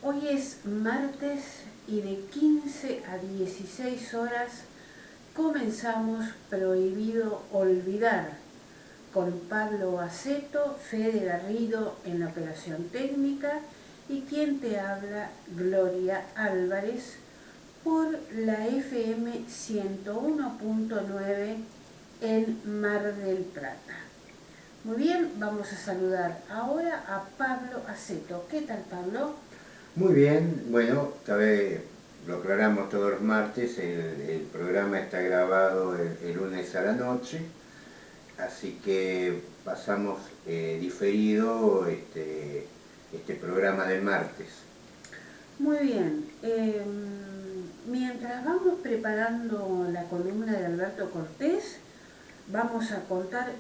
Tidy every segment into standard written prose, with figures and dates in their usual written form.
Hoy es martes y de 15 a 16 horas comenzamos Prohibido Olvidar con Pablo Aceto, Fede Garrido en la operación técnica y quien te habla, Gloria Álvarez, por la FM 101.9 en Mar del Plata. Muy bien, vamos a saludar ahora a Pablo Aceto. ¿Qué tal, Pablo? Muy bien, bueno, lo aclaramos todos los martes, el programa está grabado el lunes a la noche, así que pasamos diferido este programa del martes. Muy bien, mientras vamos preparando la columna de Alberto Cortés, vamos a contar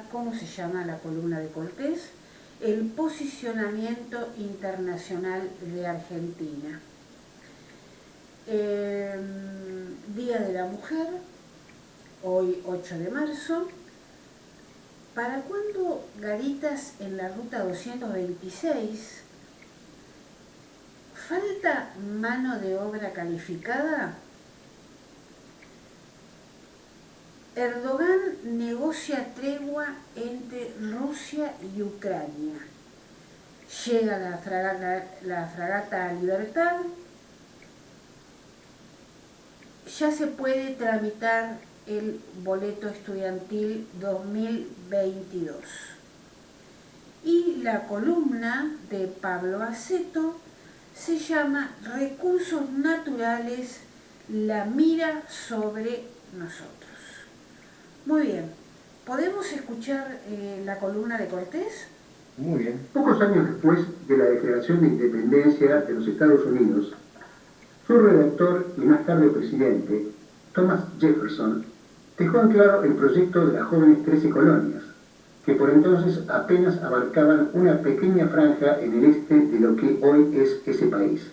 cómo se llama la columna de Cortés, el posicionamiento internacional de Argentina. Día de la Mujer, hoy 8 de marzo. ¿Para cuándo garitas en la ruta 226? ¿Falta mano de obra calificada? Erdogan negocia tregua entre Rusia y Ucrania. Llega la fragata Libertad. Ya se puede tramitar el boleto estudiantil 2022. Y la columna de Pablo Aceto se llama Recursos Naturales, la mira sobre nosotros. Muy bien, ¿podemos escuchar la columna de Cortés? Muy bien. Pocos años después de la Declaración de Independencia de los Estados Unidos, su redactor y más tarde presidente, Thomas Jefferson, dejó en claro el proyecto de las jóvenes 13 colonias, que por entonces apenas abarcaban una pequeña franja en el este de lo que hoy es ese país,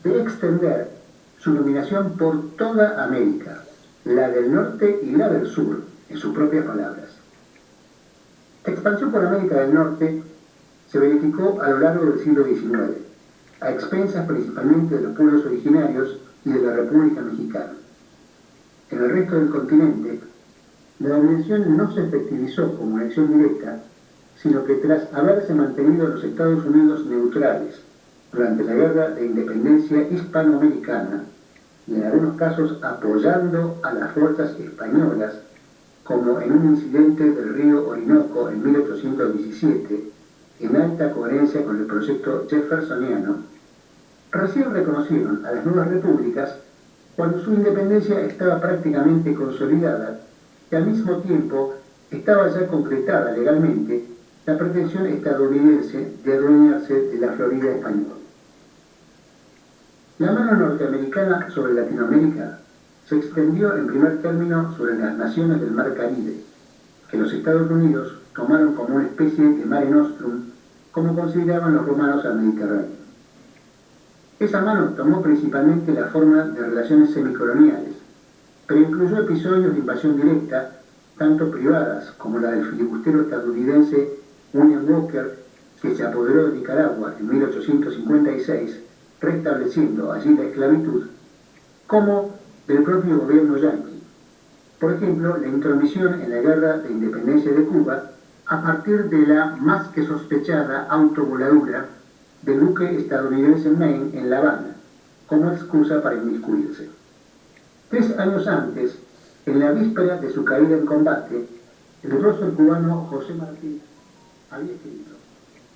de extender su dominación por toda América, la del norte y la del sur, en sus propias palabras. La expansión por América del Norte se verificó a lo largo del siglo XIX, a expensas principalmente de los pueblos originarios y de la República Mexicana. En el resto del continente, la dominación no se efectivizó como una acción directa, sino que tras haberse mantenido los Estados Unidos neutrales durante la Guerra de Independencia hispanoamericana, y en algunos casos apoyando a las fuerzas españolas, como en un incidente del río Orinoco en 1817, en alta coherencia con el proyecto jeffersoniano, recién reconocieron a las nuevas repúblicas cuando su independencia estaba prácticamente consolidada y al mismo tiempo estaba ya concretada legalmente la pretensión estadounidense de adueñarse de la Florida española. La mano norteamericana sobre Latinoamérica se extendió en primer término sobre las naciones del Mar Caribe, que los Estados Unidos tomaron como una especie de Mare Nostrum, como consideraban los romanos al Mediterráneo. Esa mano tomó principalmente la forma de relaciones semicoloniales, pero incluyó episodios de invasión directa, tanto privadas como la del filibustero estadounidense William Walker, que se apoderó de Nicaragua en 1856, restableciendo allí la esclavitud, como del propio gobierno yanqui. Por ejemplo, la intromisión en la Guerra de Independencia de Cuba a partir de la más que sospechada autovoladura del buque estadounidense Maine en La Habana, como excusa para inmiscuirse. 3 años antes, en la víspera de su caída en combate, el prócer cubano José Martí había escrito: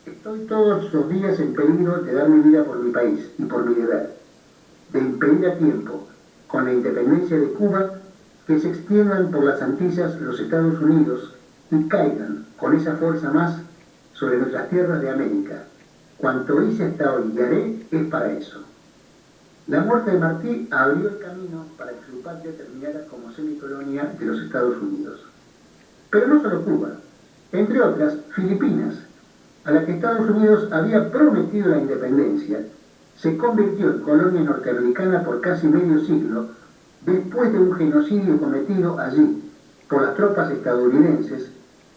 «Estoy todos los días en peligro de dar mi vida por mi país y por mi deber, de impedir a tiempo, con la independencia de Cuba, que se extiendan por las Antillas los Estados Unidos y caigan con esa fuerza más sobre nuestras tierras de América. Cuanto hice hasta hoy y haré es para eso». La muerte de Martí abrió el camino para que su patria terminara como semicolonia de los Estados Unidos. Pero no solo Cuba, entre otras, Filipinas, a la que Estados Unidos había prometido la independencia, se convirtió en colonia norteamericana por casi medio siglo, después de un genocidio cometido allí por las tropas estadounidenses,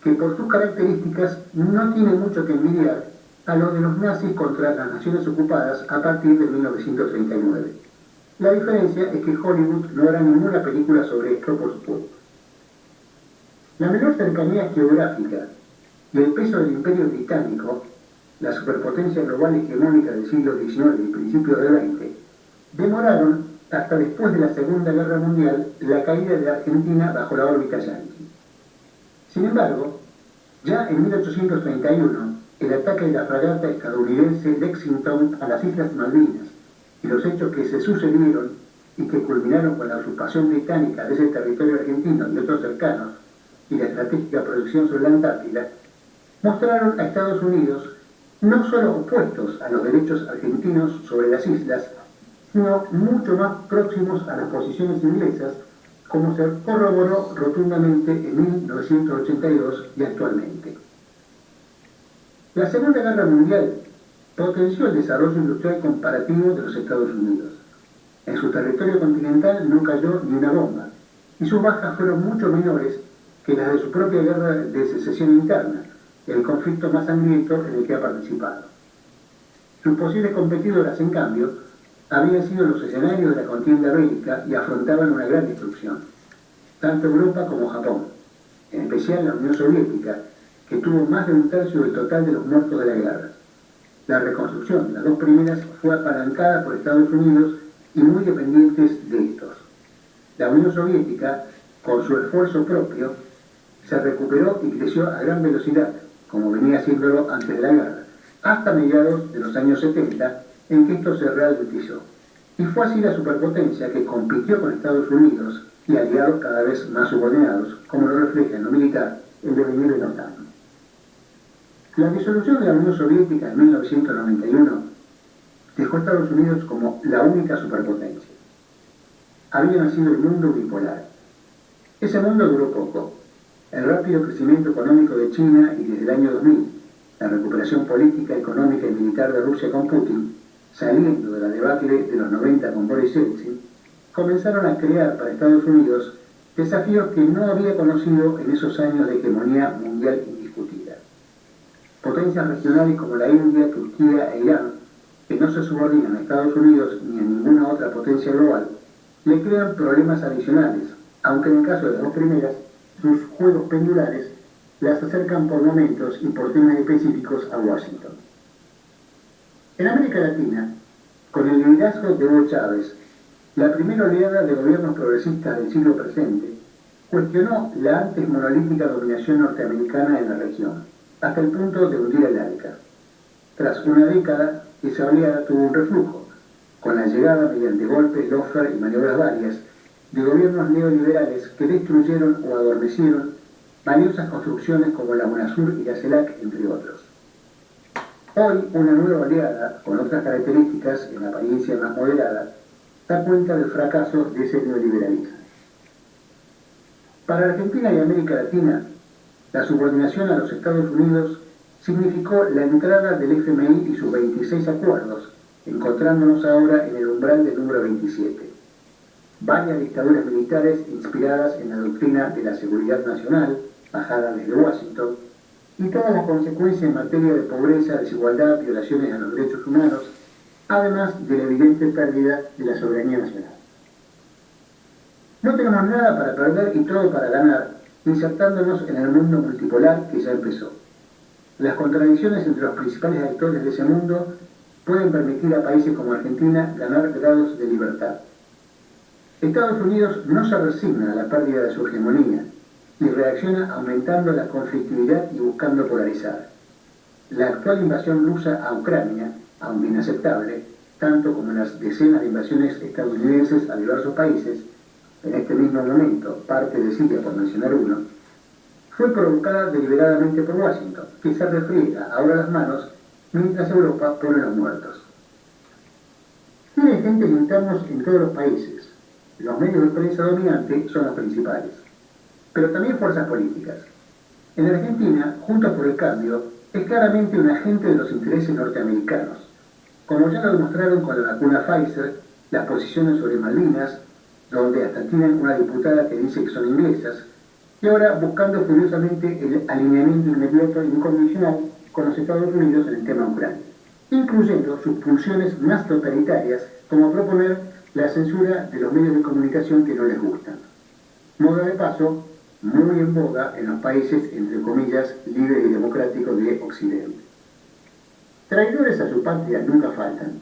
que por sus características no tiene mucho que envidiar a lo de los nazis contra las naciones ocupadas a partir de 1939. La diferencia es que Hollywood no hará ninguna película sobre esto, por supuesto. La menor cercanía geográfica y el peso del Imperio Británico, la superpotencia global hegemónica del siglo XIX y principios del XX, demoraron hasta después de la Segunda Guerra Mundial la caída de Argentina bajo la órbita yanqui. Sin embargo, ya en 1831, el ataque de la fragata estadounidense Lexington a las Islas Malvinas y los hechos que se sucedieron y que culminaron con la usurpación británica de ese territorio argentino y otros cercanos y la estratégica proyección sobre la Antártida, mostraron a Estados Unidos no solo opuestos a los derechos argentinos sobre las islas, sino mucho más próximos a las posiciones inglesas, como se corroboró rotundamente en 1982 y actualmente. La Segunda Guerra Mundial potenció el desarrollo industrial comparativo de los Estados Unidos. En su territorio continental no cayó ni una bomba, y sus bajas fueron mucho menores que las de su propia guerra de secesión interna, el conflicto más sangriento en el que ha participado. Sus posibles competidoras, en cambio, habían sido los escenarios de la contienda bélica y afrontaban una gran destrucción, tanto Europa como Japón, en especial la Unión Soviética, que tuvo más de un tercio del total de los muertos de la guerra. La reconstrucción de las dos primeras fue apalancada por Estados Unidos y muy dependientes de estos. La Unión Soviética, con su esfuerzo propio, se recuperó y creció a gran velocidad, como venía haciéndolo antes de la guerra, hasta mediados de los años 70, en que esto se ralentizó. Y fue así la superpotencia que compitió con Estados Unidos y aliados cada vez más subordinados, como lo refleja en lo militar el devenir de la OTAN. La disolución de la Unión Soviética en 1991 dejó a Estados Unidos como la única superpotencia. Había nacido el mundo bipolar. Ese mundo duró poco. El rápido crecimiento económico de China y desde el año 2000, la recuperación política, económica y militar de Rusia con Putin, saliendo de la debacle de los 90 con Boris Yeltsin, comenzaron a crear para Estados Unidos desafíos que no había conocido en esos años de hegemonía mundial indiscutida. Potencias regionales como la India, Turquía e Irán, que no se subordinan a Estados Unidos ni a ninguna otra potencia global, le crean problemas adicionales, aunque en el caso de las dos primeras, sus juegos pendulares las acercan por momentos y por temas específicos a Washington. En América Latina, con el liderazgo de Hugo Chávez, la primera oleada de gobiernos progresistas del siglo presente cuestionó la antes monolítica dominación norteamericana en la región, hasta el punto de hundir al ALCA. Tras una década, esa oleada tuvo un reflujo, con la llegada mediante golpes, lawfare y maniobras varias de gobiernos neoliberales que destruyeron o adormecieron valiosas construcciones como la UNASUR y la CELAC, entre otros. Hoy, una nueva oleada, con otras características en apariencia más moderada, da cuenta del fracaso de ese neoliberalismo. Para Argentina y América Latina, la subordinación a los Estados Unidos significó la entrada del FMI y sus 26 acuerdos, encontrándonos ahora en el umbral del número 27. Varias dictaduras militares inspiradas en la doctrina de la seguridad nacional, bajada desde Washington, y todas las consecuencias en materia de pobreza, desigualdad, violaciones a los derechos humanos, además de la evidente pérdida de la soberanía nacional. No tenemos nada para perder y todo para ganar, insertándonos en el mundo multipolar que ya empezó. Las contradicciones entre los principales actores de ese mundo pueden permitir a países como Argentina ganar grados de libertad. Estados Unidos no se resigna a la pérdida de su hegemonía y reacciona aumentando la conflictividad y buscando polarizar. La actual invasión rusa a Ucrania, aunque inaceptable, tanto como las decenas de invasiones estadounidenses a diversos países, en este mismo momento, parte de Siria por mencionar uno, fue provocada deliberadamente por Washington, que se refriega ahora las manos mientras Europa pone los muertos. Tiene agentes internos en todos los países. Los medios de prensa dominantes son los principales, pero también fuerzas políticas. En Argentina, Juntos por el Cambio es claramente un agente de los intereses norteamericanos, como ya lo demostraron con la vacuna Pfizer, las posiciones sobre Malvinas, donde hasta tienen una diputada que dice que son inglesas, y ahora buscando furiosamente el alineamiento inmediato e incondicional con los Estados Unidos en el tema Ucrania, incluyendo sus pulsiones más totalitarias, como proponer la censura de los medios de comunicación que no les gustan. Modo de paso, muy en boga en los países, entre comillas, libres y democráticos de Occidente. Traidores a su patria nunca faltan.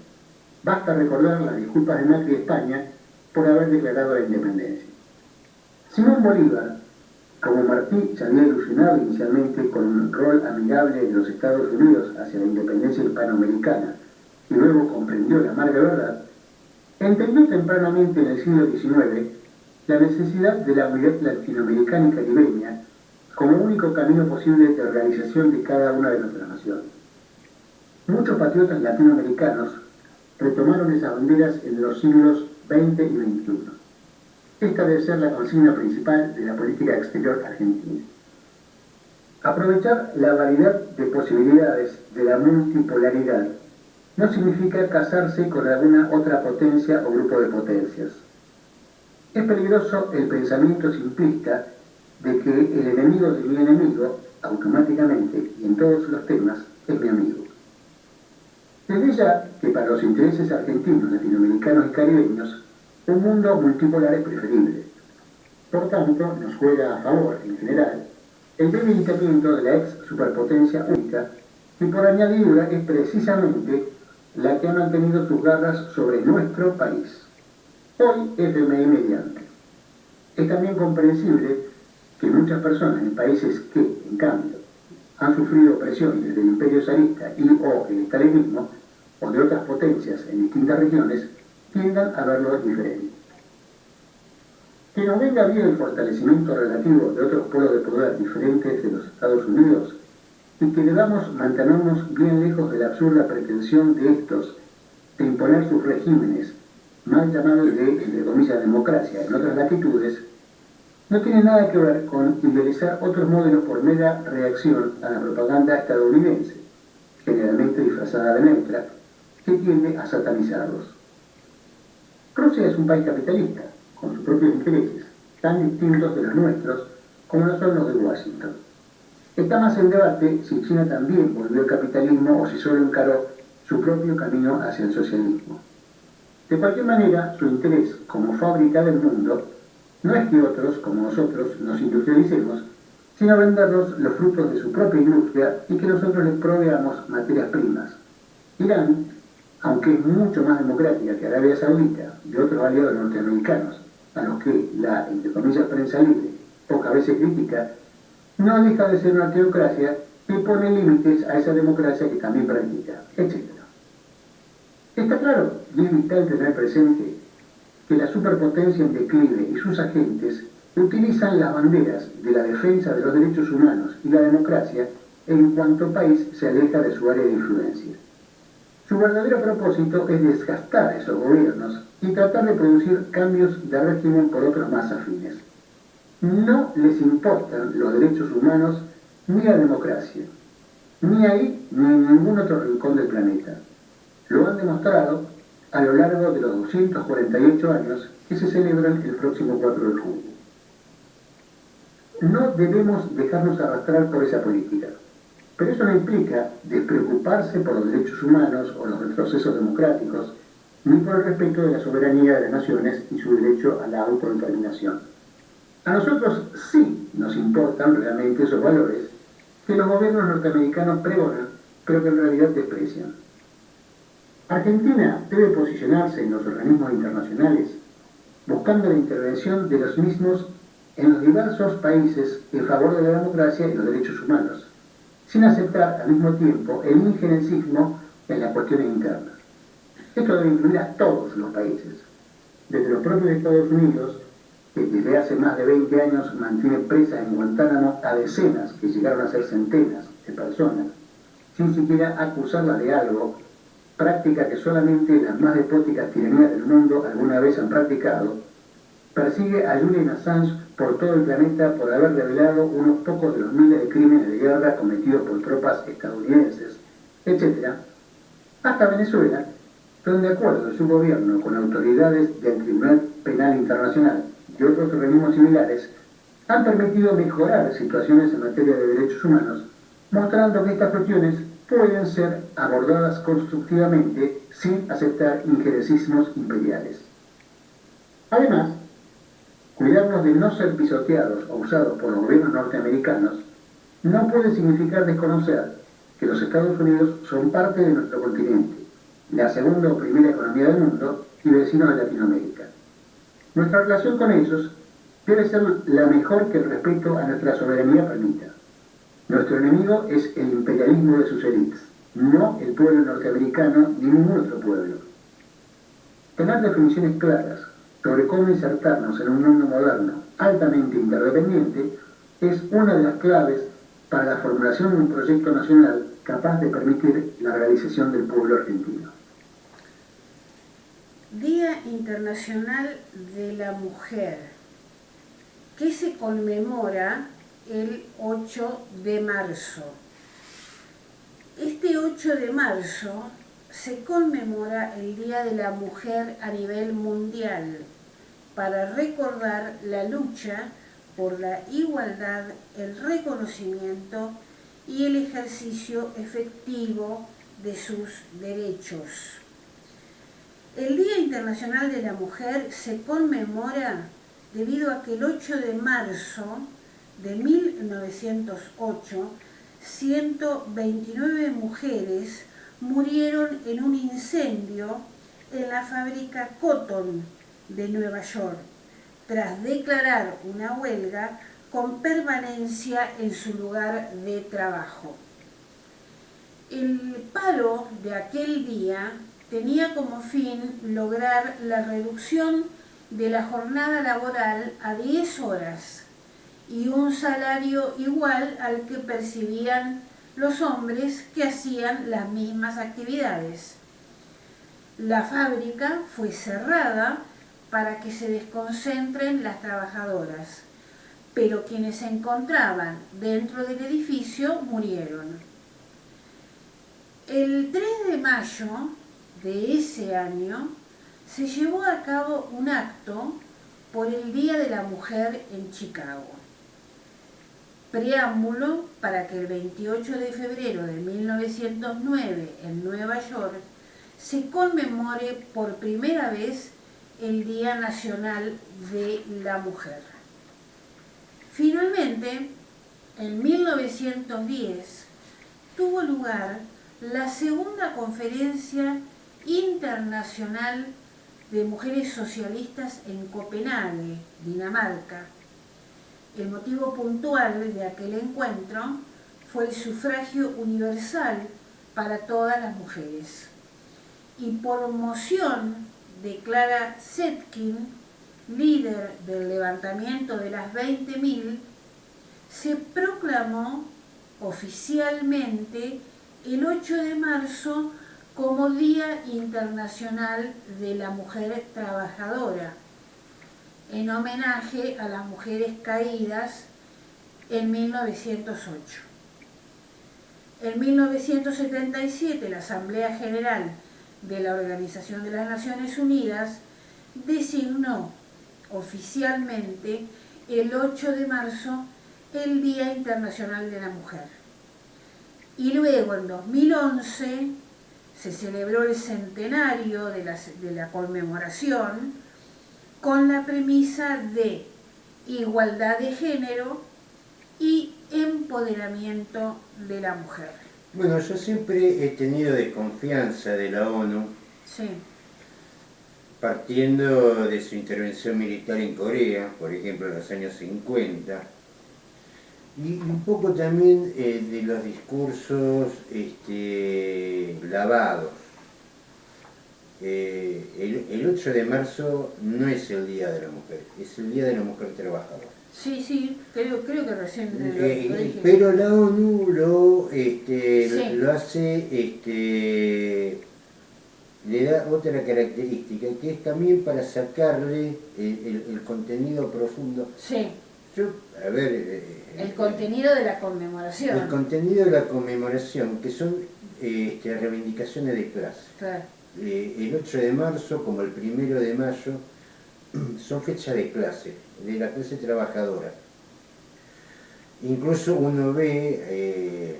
Basta recordar las disculpas de Macri a España por haber declarado la independencia. Simón Bolívar, como Martí se había ilusionado inicialmente con un rol amigable de los Estados Unidos hacia la independencia hispanoamericana y luego comprendió la amarga verdad, entendió tempranamente en el siglo XIX la necesidad de la unidad latinoamericana y caribeña como único camino posible de realización de cada una de nuestras naciones. Muchos patriotas latinoamericanos retomaron esas banderas en los siglos XX y XXI. Esta debe ser la consigna principal de la política exterior argentina. Aprovechar la variedad de posibilidades de la multipolaridad no significa casarse con alguna otra potencia o grupo de potencias. Es peligroso el pensamiento simplista de que el enemigo de mi enemigo, automáticamente y en todos los temas, es mi amigo. Desde ya que para los intereses argentinos, latinoamericanos y caribeños, un mundo multipolar es preferible. Por tanto, nos juega a favor, en general, el debilitamiento de la ex superpotencia única, que por añadidura es precisamente la que ha mantenido sus garras sobre nuestro país. Hoy FMI mediante. Es también comprensible que muchas personas en países que, en cambio, han sufrido presión desde el imperio zarista y o el estalinismo, o de otras potencias en distintas regiones, tiendan a verlo diferente. Que nos venga bien el fortalecimiento relativo de otros polos de poder diferentes de los Estados Unidos y que debamos mantenernos bien lejos de la absurda pretensión de estos de imponer sus regímenes, mal llamados de, entre comillas, democracia en otras latitudes, no tiene nada que ver con idealizar otros modelos por mera reacción a la propaganda estadounidense, generalmente disfrazada de neutra, que tiende a satanizarlos. Rusia es un país capitalista, con sus propios intereses, tan distintos de los nuestros como lo son los de Washington. Está más en debate si China también volvió al capitalismo o si solo encaró su propio camino hacia el socialismo. De cualquier manera, su interés como fábrica del mundo no es que otros, como nosotros, nos industrialicemos, sino vendernos los frutos de su propia industria y que nosotros les proveamos materias primas. Irán, aunque es mucho más democrática que Arabia Saudita y otros aliados norteamericanos, a los que la, entre comillas, prensa libre pocas veces critica, no deja de ser una teocracia que pone límites a esa democracia que también practica, etc. Está claro y es vital tener presente que la superpotencia en declive y sus agentes utilizan las banderas de la defensa de los derechos humanos y la democracia en cuanto país se aleja de su área de influencia. Su verdadero propósito es desgastar a esos gobiernos y tratar de producir cambios de régimen por otros más afines. No les importan los derechos humanos ni la democracia, ni ahí ni en ningún otro rincón del planeta. Lo han demostrado a lo largo de los 248 años que se celebran el próximo 4 de julio. No debemos dejarnos arrastrar por esa política, pero eso no implica despreocuparse por los derechos humanos o los retrocesos democráticos, ni por el respeto de la soberanía de las naciones y su derecho a la autodeterminación. A nosotros sí nos importan realmente esos valores que los gobiernos norteamericanos pregonan, pero que en realidad desprecian. Argentina debe posicionarse en los organismos internacionales buscando la intervención de los mismos en los diversos países en favor de la democracia y los derechos humanos, sin aceptar al mismo tiempo el injerencismo en las cuestiones internas. Esto debe incluir a todos los países, desde los propios Estados Unidos, que desde hace más de 20 años mantiene presas en Guantánamo a decenas, que llegaron a ser centenas de personas, sin siquiera acusarlas de algo, práctica que solamente las más despóticas tiranías del mundo alguna vez han practicado, persigue a Julian Assange por todo el planeta por haber revelado unos pocos de los miles de crímenes de guerra cometidos por tropas estadounidenses, etc., hasta Venezuela, donde de acuerdo de su gobierno con autoridades del Tribunal Penal Internacional y otros organismos similares, han permitido mejorar situaciones en materia de derechos humanos mostrando que estas cuestiones pueden ser abordadas constructivamente sin aceptar injerencismos imperiales. Además, cuidarnos de no ser pisoteados o usados por los gobiernos norteamericanos no puede significar desconocer que los Estados Unidos son parte de nuestro continente, la segunda o primera economía del mundo y vecino de Latinoamérica. Nuestra relación con ellos debe ser la mejor que el respeto a nuestra soberanía permita. Nuestro enemigo es el imperialismo de sus élites, no el pueblo norteamericano ni ningún otro pueblo. Tener definiciones claras sobre cómo insertarnos en un mundo moderno altamente interdependiente es una de las claves para la formulación de un proyecto nacional capaz de permitir la realización del pueblo argentino. Día Internacional de la Mujer, que se conmemora el 8 de marzo. Este 8 de marzo se conmemora el Día de la Mujer a nivel mundial para recordar la lucha por la igualdad, el reconocimiento y el ejercicio efectivo de sus derechos. El Día Internacional de la Mujer se conmemora debido a que el 8 de marzo de 1908, 129 mujeres murieron en un incendio en la fábrica Cotton de Nueva York, tras declarar una huelga con permanencia en su lugar de trabajo. El paro de aquel día tenía como fin lograr la reducción de la jornada laboral a 10 horas y un salario igual al que percibían los hombres que hacían las mismas actividades. La fábrica fue cerrada para que se desconcentren las trabajadoras, pero quienes se encontraban dentro del edificio murieron. El 3 de mayo de ese año se llevó a cabo un acto por el Día de la Mujer en Chicago. Preámbulo para que el 28 de febrero de 1909 en Nueva York se conmemore por primera vez el Día Nacional de la Mujer. Finalmente, en 1910 tuvo lugar la segunda conferencia internacional de mujeres socialistas en Copenhague, Dinamarca. El motivo puntual de aquel encuentro fue el sufragio universal para todas las mujeres. Y por moción de Clara Zetkin, líder del levantamiento de las 20.000, se proclamó oficialmente el 8 de marzo como Día Internacional de la Mujer Trabajadora, en homenaje a las mujeres caídas en 1908. En 1977, la Asamblea General de la Organización de las Naciones Unidas designó oficialmente el 8 de marzo el Día Internacional de la Mujer. Y luego, en 2011, se celebró el centenario de la conmemoración con la premisa de igualdad de género y empoderamiento de la mujer. Bueno, yo siempre he tenido desconfianza de la ONU, Sí. partiendo de su intervención militar en Corea, por ejemplo, en los años 50, y un poco también de los discursos lavados. El 8 de marzo no es el Día de la Mujer, es el Día de la Mujer Trabajadora. Sí, creo que recién lo dije. Pero la ONU lo hace, le da otra característica, que es también para sacarle el contenido profundo. Sí. A ver... el contenido de la conmemoración. El contenido de la conmemoración, que son reivindicaciones de clase. Claro. El 8 de marzo, como el 1 de mayo, son fechas de clase, de la clase trabajadora. Incluso uno ve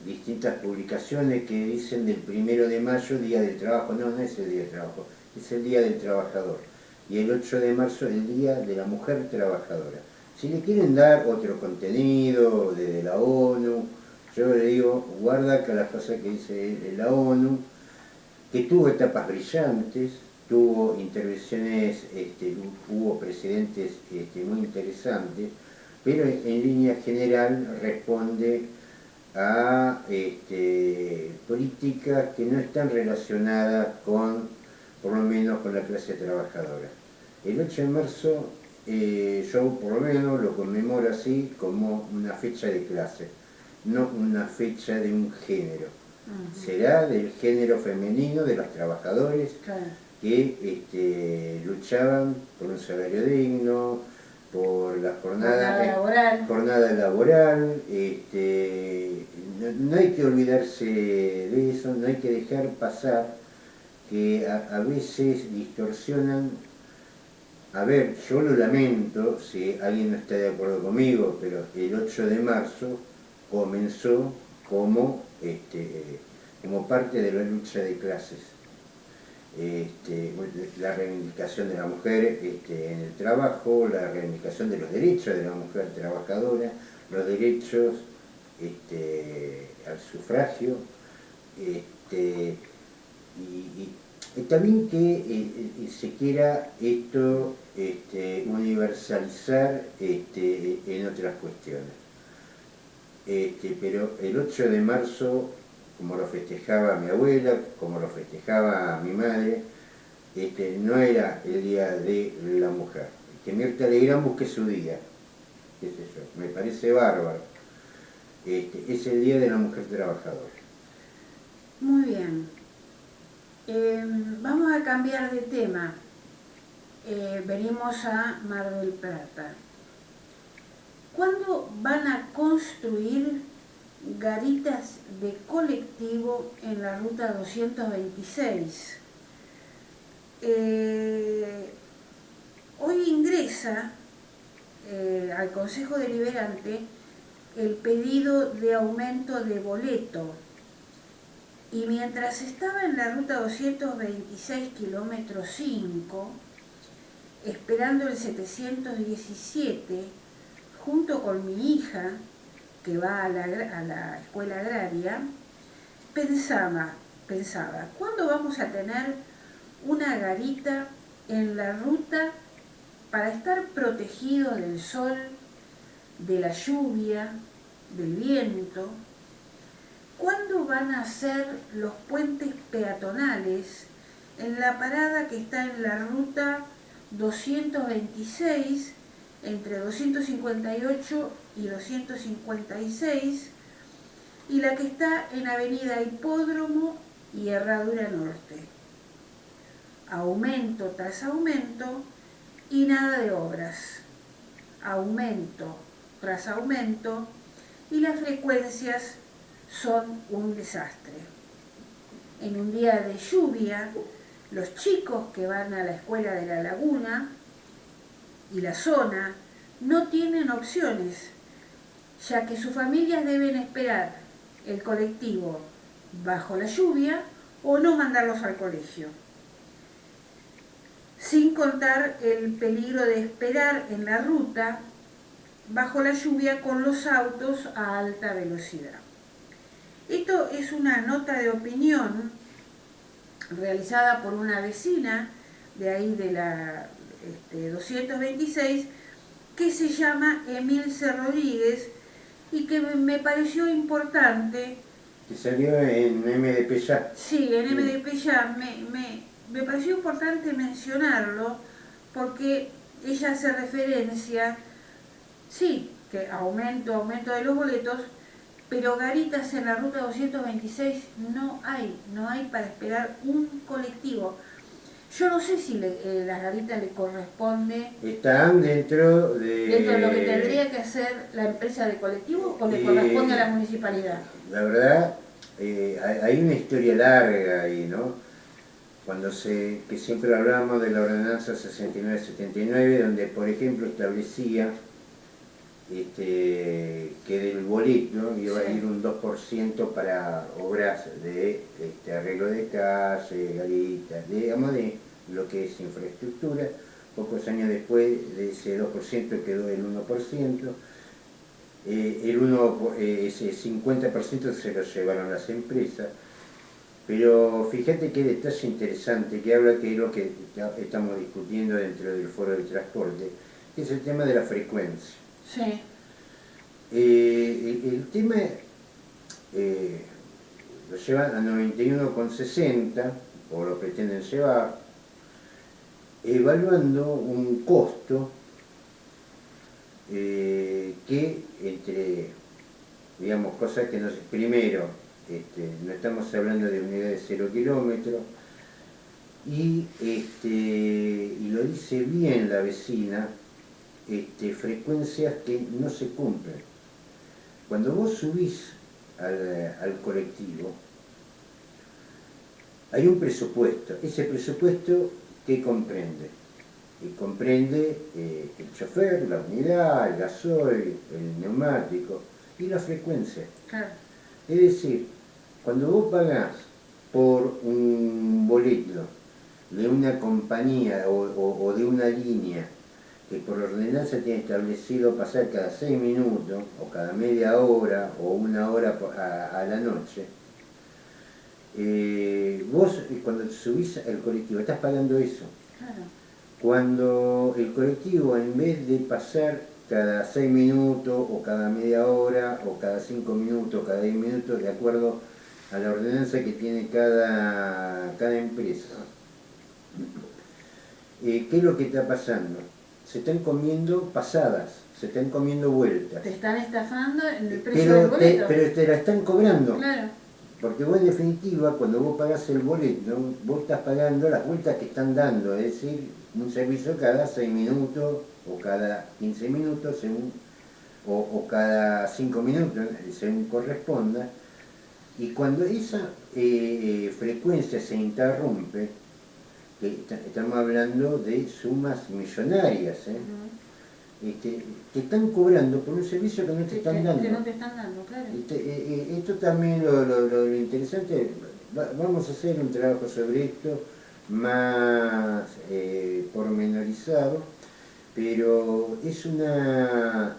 distintas publicaciones que dicen del 1 de mayo, Día del Trabajo. No, no es el Día del Trabajo, es el Día del Trabajador. Y el 8 de marzo el Día de la Mujer Trabajadora. Si le quieren dar otro contenido desde la ONU, yo le digo, guarda que las cosas que dice la ONU, que tuvo etapas brillantes, tuvo intervenciones, hubo presidentes muy interesantes, pero en línea general responde a políticas que no están relacionadas con, por lo menos, con la clase trabajadora. El 8 de marzo yo por lo menos lo conmemoro así como una fecha de clase, no una fecha de un género. Será del género femenino, de los trabajadores, claro, que luchaban por un salario digno, por la jornada laboral. No hay que olvidarse de eso, no hay que dejar pasar que a veces distorsionan. A ver, yo lo lamento si alguien no está de acuerdo conmigo, pero el 8 de marzo comenzó como parte de la lucha de clases. La reivindicación de la mujer en el trabajo, la reivindicación de los derechos de la mujer trabajadora, los derechos al sufragio, y también que se quiera esto universalizar en otras cuestiones. Pero el 8 de marzo, como lo festejaba mi abuela, como lo festejaba mi madre, no era el Día de la Mujer. Que Mirta Legrand busque su día, qué sé yo, me parece bárbaro. Es el Día de la Mujer Trabajadora. Muy bien. Vamos a cambiar de tema. Venimos a Mar del Plata. ¿Cuándo van a construir garitas de colectivo en la ruta 226? Hoy ingresa al Consejo Deliberante el pedido de aumento de boleto. Y mientras estaba en la ruta 226 kilómetro 5, esperando el 717, junto con mi hija, que va a la escuela agraria, pensaba, ¿cuándo vamos a tener una garita en la ruta para estar protegido del sol, de la lluvia, del viento? ¿Cuándo van a hacer los puentes peatonales en la parada que está en la ruta 226, entre 258 y 256, y la que está en Avenida Hipódromo y Herradura Norte? Aumento tras aumento y nada de obras. Aumento tras aumento y las frecuencias son un desastre. En un día de lluvia, los chicos que van a la escuela de la Laguna y la zona no tienen opciones, ya que sus familias deben esperar el colectivo bajo la lluvia o no mandarlos al colegio. Sin contar el peligro de esperar en la ruta bajo la lluvia con los autos a alta velocidad. Esto es una nota de opinión realizada por una vecina de ahí de la 226, que se llama Emilce Rodríguez, y que me pareció importante. Que salió en MDP Ya. Sí, en MDP Ya. Me pareció importante mencionarlo porque ella hace referencia, sí, que aumento de los boletos, pero garitas en la ruta 226 no hay para esperar un colectivo. Yo no sé si las garitas le corresponde. Están dentro de lo que tendría que hacer la empresa de colectivo o le corresponde a la municipalidad. La verdad, hay una historia larga ahí, ¿no? Que siempre hablamos de la ordenanza 69-79, donde por ejemplo establecía que del boleto iba a Sí. ir un 2% para obras de arreglo de calle, garitas, digamos de lo que es infraestructura. Pocos años después de ese 2% quedó el 1%. Ese 50% se lo llevaron las empresas. Pero fíjate qué detalle interesante que habla, que es lo que estamos discutiendo dentro del foro del transporte, que es el tema de la frecuencia. Sí. El tema lo llevan a 91,60, o lo pretenden llevar, evaluando un costo que entre, digamos, cosas que no sé, primero, no estamos hablando de unidades de 0 kilómetros, y lo dice bien la vecina, frecuencias que no se cumplen. Cuando vos subís al colectivo, hay un presupuesto. Ese presupuesto, ¿qué comprende? Comprende el chofer, la unidad, el gasoil, el neumático y la frecuencia. Claro. Es decir, cuando vos pagás por un boleto de una compañía o de una línea que por ordenanza tiene establecido pasar cada 6 minutos, o cada media hora, o 1 hora a la noche, vos cuando subís al colectivo estás pagando eso. Claro. Cuando el colectivo, en vez de pasar cada 6 minutos, o cada media hora, o cada 5 minutos, o cada 10 minutos, de acuerdo a la ordenanza que tiene cada empresa, ¿qué es lo que está pasando? Se están comiendo pasadas, se están comiendo vueltas. Te están estafando en el precio del boleto. Pero te la están cobrando. Claro. Porque vos en definitiva, cuando vos pagás el boleto, vos estás pagando las vueltas que están dando, es decir, un servicio cada 6 minutos, o cada 15 minutos, según, o cada 5 minutos, según corresponda. Y cuando esa frecuencia se interrumpe, que estamos hablando de sumas millonarias, te están cobrando por un servicio que no te están dando. Que no te están dando, claro. Esto también lo interesante, vamos a hacer un trabajo sobre esto más pormenorizado, pero es una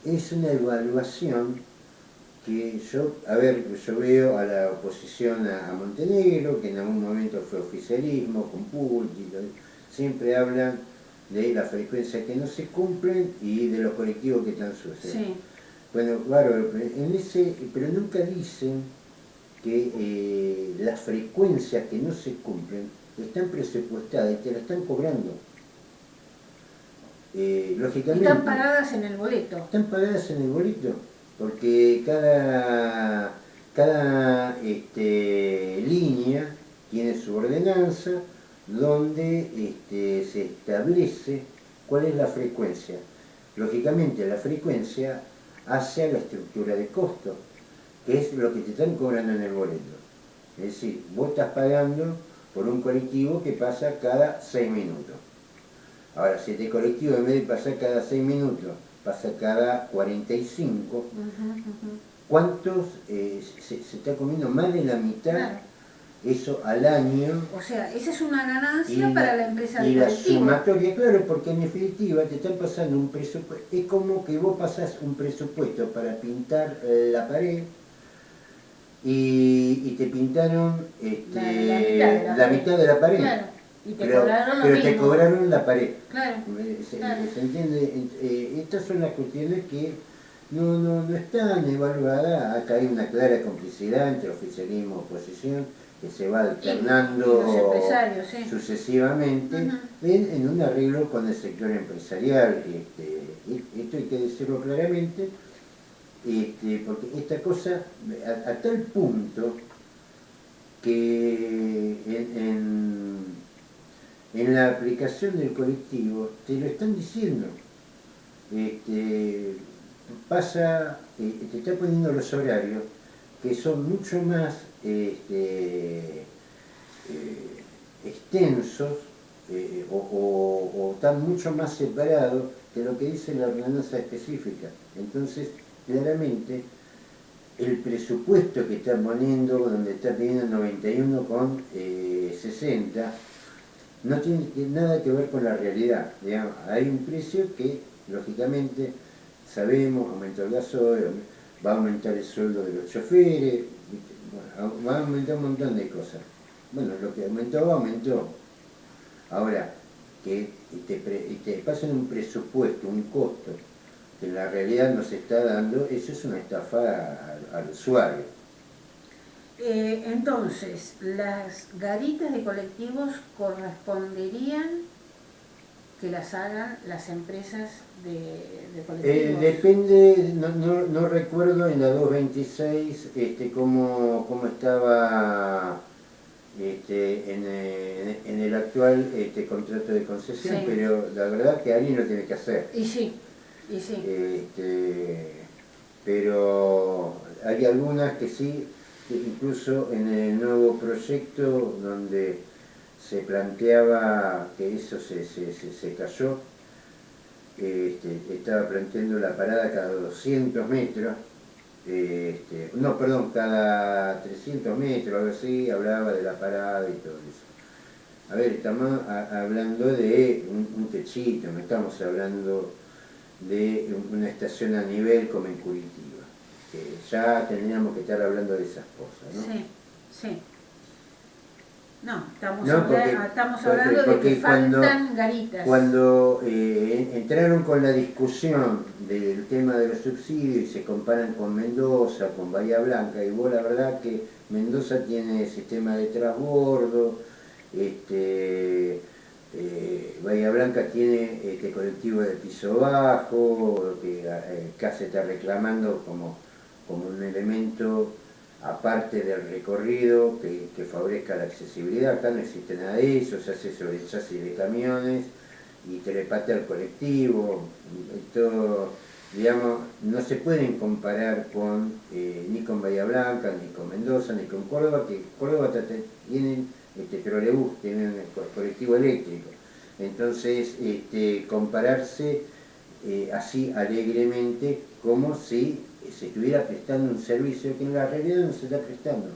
evaluación que yo veo a la oposición a Montenegro, que en algún momento fue oficialismo, con Pulti, siempre hablan de las frecuencias que no se cumplen y de los colectivos que están sucios. Sí. Bueno, claro, pero nunca dicen que las frecuencias que no se cumplen están presupuestadas y te las están cobrando. Lógicamente. Están pagadas en el boleto. Están pagadas en el boleto, porque cada línea tiene su ordenanza donde se establece cuál es la frecuencia. Lógicamente la frecuencia hace a la estructura de costo, que es lo que te están cobrando en el boleto. Es decir, vos estás pagando por un colectivo que pasa cada 6 minutos. Ahora, si este colectivo en vez de pasar cada 6 minutos, pasa cada 45, ¿cuántos se está comiendo? Más de la mitad, claro. Eso al año. O sea, esa es una ganancia para la empresa del colectivo. Y la sumatoria, claro, porque en definitiva te están pasando un presupuesto. Es como que vos pasás un presupuesto para pintar la pared y te pintaron la mitad de la pared. Claro. Y te pero cobraron lo pero te mismo. cobraron la pared. Claro. ¿Se entiende? Estas son las cuestiones que no están evaluadas. Acá hay una clara complicidad entre oficialismo y oposición que se va alternando y los empresarios, sí. Sucesivamente en un arreglo con el sector empresarial. Esto hay que decirlo claramente, porque esta cosa, a tal punto que en la aplicación del colectivo te lo están diciendo. Te está poniendo los horarios que son mucho más extensos o están mucho más separados que lo que dice la ordenanza específica. Entonces, claramente, el presupuesto que está poniendo, donde está pidiendo 91,60, no tiene nada que ver con la realidad. Digamos, hay un precio que, lógicamente, sabemos, aumentó el gasoil, va a aumentar el sueldo de los choferes, bueno, va a aumentar un montón de cosas. Bueno, lo que aumentó, aumentó. Ahora, que te pasen un presupuesto, un costo, que en la realidad no se está dando, eso es una estafa al usuario. Entonces, las garitas de colectivos corresponderían que las hagan las empresas de colectivos. Depende, no recuerdo en la 226 cómo estaba en el actual contrato de concesión, Sí. pero la verdad que alguien lo tiene que hacer. Y sí. Pero hay algunas que sí, que incluso en el nuevo proyecto donde se planteaba que eso se cayó, estaba planteando la parada cada 200 metros, no, perdón, cada 300 metros, algo así, hablaba de la parada y todo eso. A ver, estamos hablando de un techito, no estamos hablando de una estación a nivel como en Curitiba, que ya tendríamos que estar hablando de esas cosas, ¿no? Sí, sí. No, estamos porque hablando de que faltan garitas. Cuando entraron con la discusión del tema de los subsidios y se comparan con Mendoza, con Bahía Blanca, y vos la verdad que Mendoza tiene sistema de transbordo, Bahía Blanca tiene colectivo de piso bajo, que casi está reclamando como un elemento aparte del recorrido que favorezca la accesibilidad. Acá no existe nada de eso, se hace sobre el chasis de camiones y telepate al colectivo. Todo, digamos, no se pueden comparar ni con Bahía Blanca, ni con Mendoza, ni con Córdoba, que Córdoba tienen trolebús, tienen colectivo eléctrico. Entonces, compararse así alegremente como si se estuviera prestando un servicio que en la realidad no se está prestando.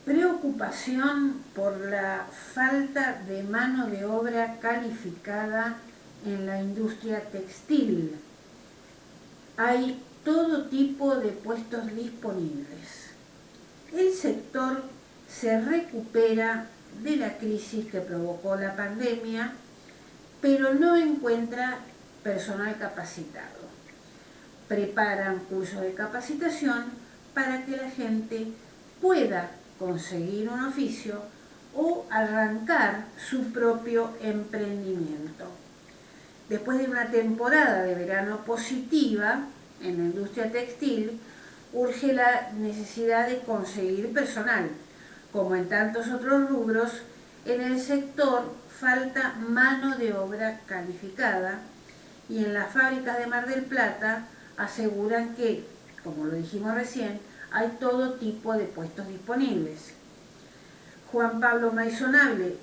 Preocupación por la falta de mano de obra calificada en la industria textil. Hay todo tipo de puestos disponibles. El sector se recupera de la crisis que provocó la pandemia, pero no encuentra personal capacitado. Preparan cursos de capacitación para que la gente pueda conseguir un oficio o arrancar su propio emprendimiento. Después de una temporada de verano positiva en la industria textil, urge la necesidad de conseguir personal. Como en tantos otros rubros, en el sector falta mano de obra calificada y en las fábricas de Mar del Plata aseguran que, como lo dijimos recién, hay todo tipo de puestos disponibles. Juan Pablo Maisonave,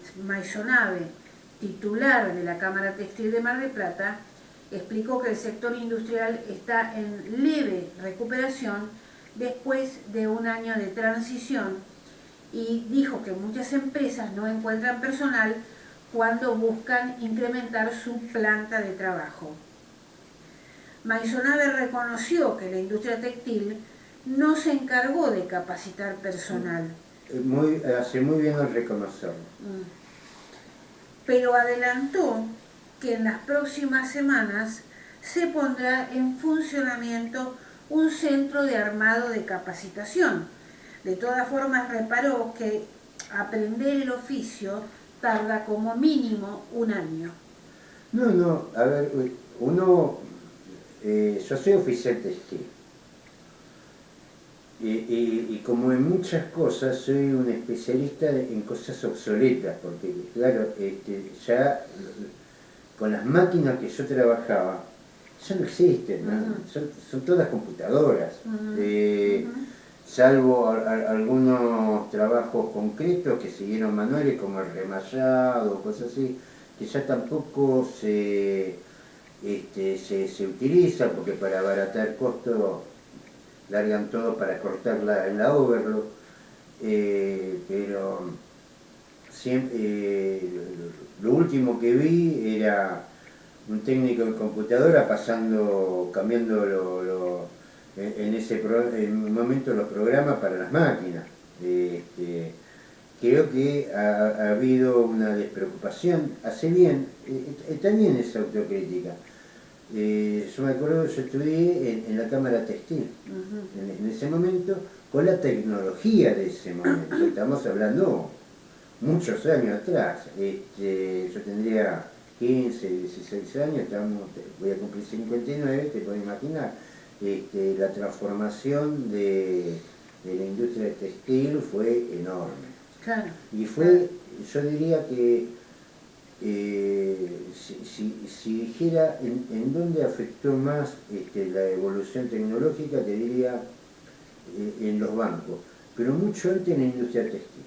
titular de la Cámara Textil de Mar del Plata, explicó que el sector industrial está en leve recuperación después de un año de transición y dijo que muchas empresas no encuentran personal cuando buscan incrementar su planta de trabajo. Maisonave reconoció que la industria textil no se encargó de capacitar personal. Hace muy bien en reconocerlo. Pero adelantó que en las próximas semanas se pondrá en funcionamiento un centro de armado de capacitación. De todas formas, reparó que aprender el oficio tarda como mínimo un año. No, a ver, yo soy oficial textil. Y como en muchas cosas soy un especialista en cosas obsoletas, porque claro, ya con las máquinas que yo trabajaba, ya no existen, ¿no? Son todas computadoras, salvo algunos trabajos concretos que siguieron manuales como el remallado o cosas así, que ya tampoco se utiliza, porque para abaratar costos largan todo para cortarla en la overlock, pero siempre, lo último que vi era un técnico de computadora cambiando en en un momento los programas para las máquinas. Creo que ha habido una despreocupación, hace bien, también es autocrítica. Yo me acuerdo, yo estudié en la cámara textil, en ese momento, con la tecnología de ese momento. Estamos hablando muchos años atrás. Yo tendría 15, 16 años, voy a cumplir 59, te puedes imaginar. La transformación de la industria textil fue enorme. Claro. Y fue, yo diría que si dijera en dónde afectó más la evolución tecnológica, te diría en los bancos, pero mucho antes en la industria textil.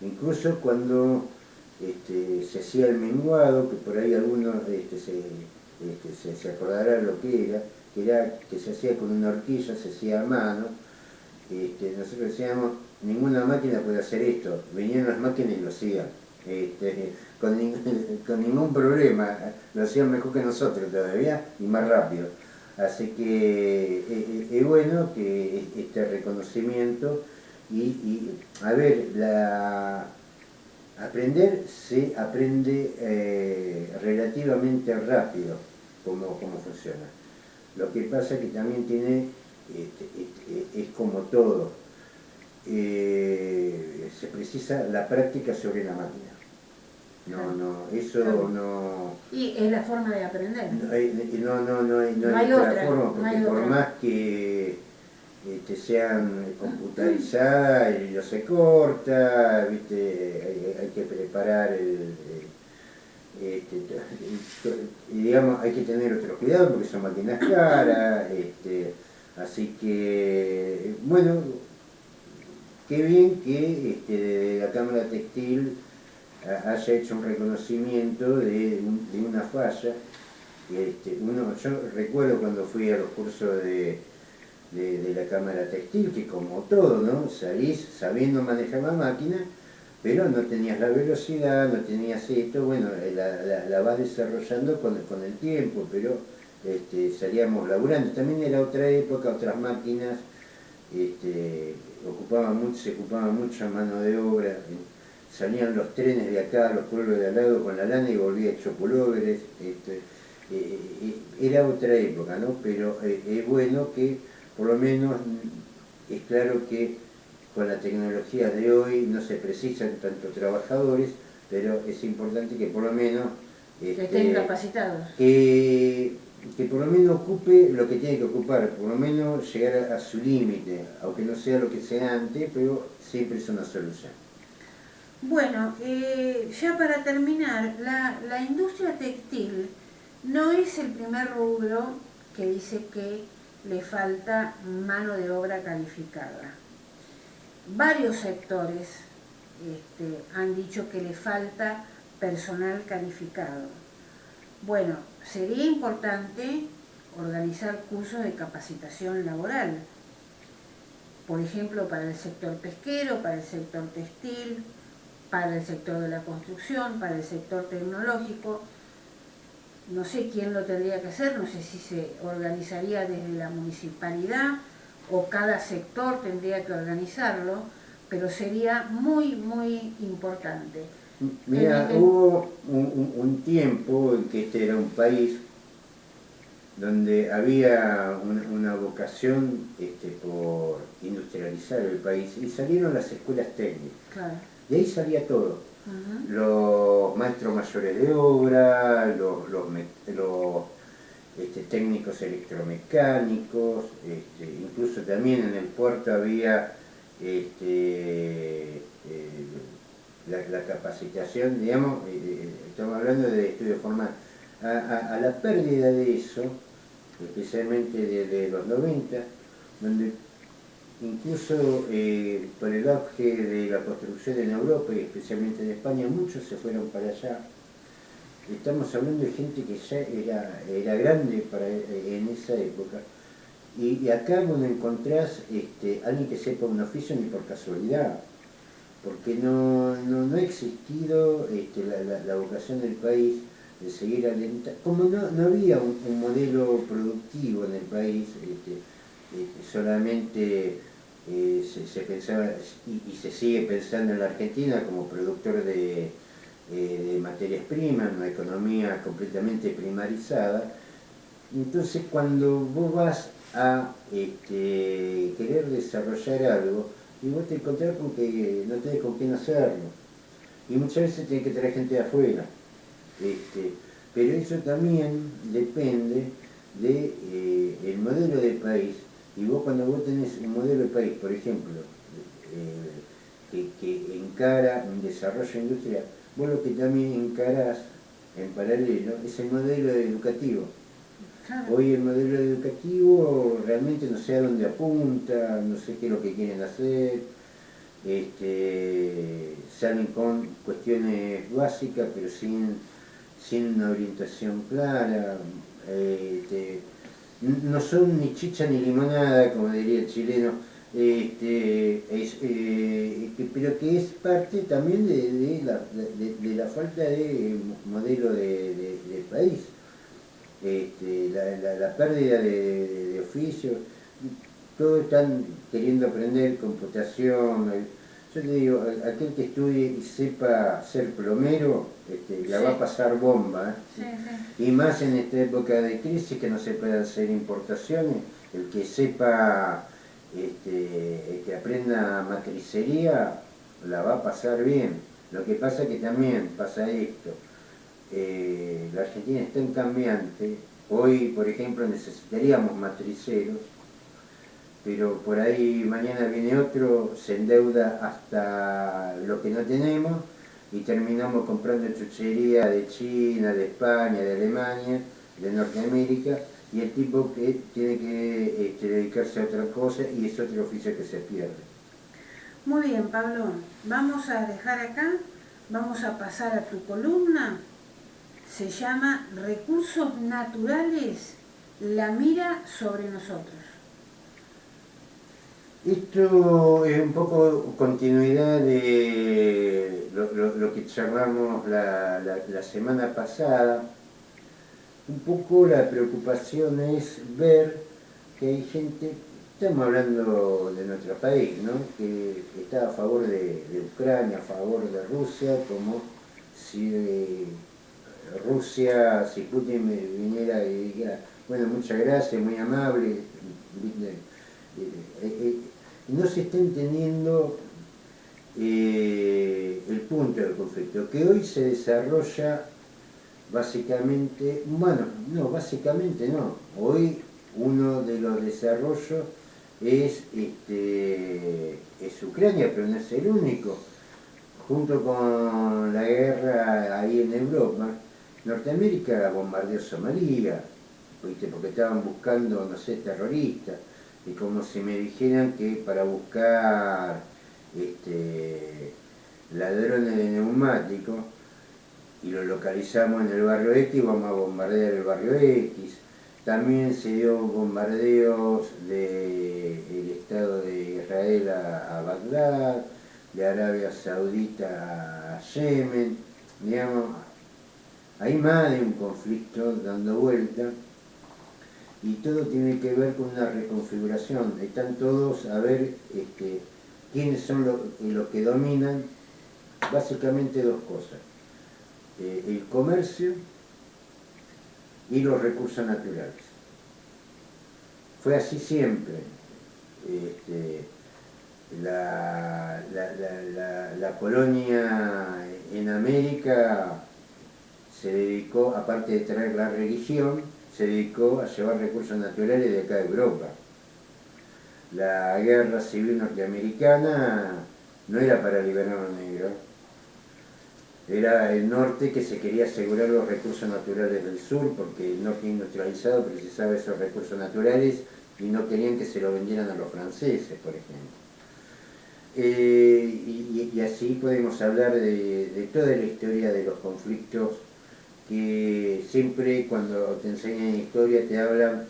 Incluso cuando se hacía el menguado, que por ahí algunos se acordarán lo que era que se hacía con una horquilla, se hacía a mano. Nosotros decíamos, ninguna máquina puede hacer esto, venían las máquinas y lo hacían. Con ningún problema, lo hacían mejor que nosotros todavía y más rápido. Así que es bueno que este reconocimiento a ver, aprender se aprende relativamente rápido cómo funciona. Lo que pasa es que también tiene, es como todo, se precisa la práctica sobre la máquina. Eso no... Y es la forma de aprender. No hay otra forma, porque por más que sean computarizadas, el hilo se corta, ¿viste? Hay que preparar digamos, hay que tener otro cuidado porque son máquinas caras, así que, bueno, qué bien que la Cámara Textil haya hecho un reconocimiento de una falla. Yo recuerdo cuando fui a los cursos de la cámara textil, que como todo, ¿no? Salís sabiendo manejar la máquina, pero no tenías la velocidad, no tenías esto, bueno, la vas desarrollando con el tiempo, pero salíamos laburando. También era otra época, otras máquinas, se ocupaba mucha mano de obra. Salían los trenes de acá, los pueblos de al lado con la lana y volvía hecho pulóveres. Era otra época, ¿no? Pero es bueno que, por lo menos, es claro que con la tecnología de hoy no se precisan tantos trabajadores, pero es importante que por lo menos... que estén capacitados. Que por lo menos ocupe lo que tiene que ocupar, por lo menos llegar a su límite, aunque no sea lo que sea antes, pero siempre es una solución. Bueno, ya para terminar, la industria textil no es el primer rubro que dice que le falta mano de obra calificada. Varios sectores han dicho que le falta personal calificado. Bueno, sería importante organizar cursos de capacitación laboral, por ejemplo, para el sector pesquero, para el sector textil, para el sector de la construcción, para el sector tecnológico. No sé quién lo tendría que hacer, no sé si se organizaría desde la municipalidad o cada sector tendría que organizarlo, pero sería muy, muy importante. Mira, hubo un tiempo en que este era un país donde había una vocación por industrializar el país y salieron las escuelas técnicas. Claro. Y ahí salía todo. Los maestros mayores de obra, los técnicos electromecánicos, incluso también en el puerto había la capacitación, digamos, estamos hablando de estudio formal. A la pérdida de eso, especialmente desde los 90, donde incluso por el auge de la construcción en Europa y especialmente en España, muchos se fueron para allá. estamos hablando de gente que ya era grande en esa época. Y acá vos no encontrás alguien que sepa un oficio ni por casualidad, porque no ha existido la vocación del país de seguir alentando. Como no había un modelo productivo en el país, solamente se pensaba, y se sigue pensando en la Argentina como productor de materias primas, una economía completamente primarizada. Entonces cuando vos vas a querer desarrollar algo, y vos te encontrás con que no tenés con quién hacerlo. Y muchas veces tenés que traer gente de afuera. Pero eso también depende del modelo de país. Y vos cuando vos tenés un modelo de país, por ejemplo, que encara un desarrollo industrial, vos lo que también encarás en paralelo es el modelo educativo. Hoy el modelo educativo realmente no sé a dónde apunta, no sé qué es lo que quieren hacer, salen con cuestiones básicas pero sin una orientación clara, no son ni chicha ni limonada, como diría el chileno, pero que es parte también de la falta de modelo de país. La pérdida de oficios, todos están queriendo aprender computación. Yo te digo, aquel que estudie y sepa ser plomero, la va a pasar bomba. Sí, sí. Y más en esta época de crisis que no se puede hacer importaciones, el que sepa, el que aprenda matricería, la va a pasar bien. Lo que pasa es que también pasa esto. La Argentina es tan cambiante, hoy por ejemplo necesitaríamos matriceros, pero por ahí mañana viene otro, se endeuda hasta lo que no tenemos y terminamos comprando chuchería de China, de España, de Alemania, de Norteamérica, y el tipo que tiene que dedicarse a otra cosa y es otro oficio que se pierde. Muy bien, Pablo, vamos a dejar acá, vamos a pasar a tu columna. Se llama Recursos Naturales, la mira sobre nosotros. Esto es un poco continuidad de lo que charlamos la semana pasada. Un poco la preocupación es ver que hay gente, estamos hablando de nuestro país, ¿no?, que está a favor de Ucrania, a favor de Rusia, como si Rusia, si Putin me viniera y dijera, bueno, muchas gracias, muy amable, no se está entendiendo el punto del conflicto, que hoy se desarrolla básicamente, bueno, no, básicamente no, hoy uno de los desarrollos es Ucrania, pero no es el único. Junto con la guerra ahí en Europa, Norteamérica bombardeó Somalia, ¿viste?, porque estaban buscando, no sé, terroristas, y como si me dijeran que para buscar ladrones de neumáticos, y lo localizamos en el barrio X, vamos a bombardear el barrio X. También se dio bombardeos del Estado de Israel a Bagdad, de Arabia Saudita a Yemen, digamos, hay más de un conflicto dando vuelta y todo tiene que ver con una reconfiguración. Están todos a ver quiénes son los que dominan, básicamente dos cosas, el comercio y los recursos naturales. Fue así siempre. La colonia en América se dedicó, aparte de traer la religión, se dedicó a llevar recursos naturales de acá de Europa. La guerra civil norteamericana no era para liberar a los negros, era el norte que se quería asegurar los recursos naturales del sur, porque el norte industrializado precisaba esos recursos naturales y no querían que se lo vendieran a los franceses, por ejemplo. Y así podemos hablar de toda la historia de los conflictos que siempre cuando te enseñan historia te hablan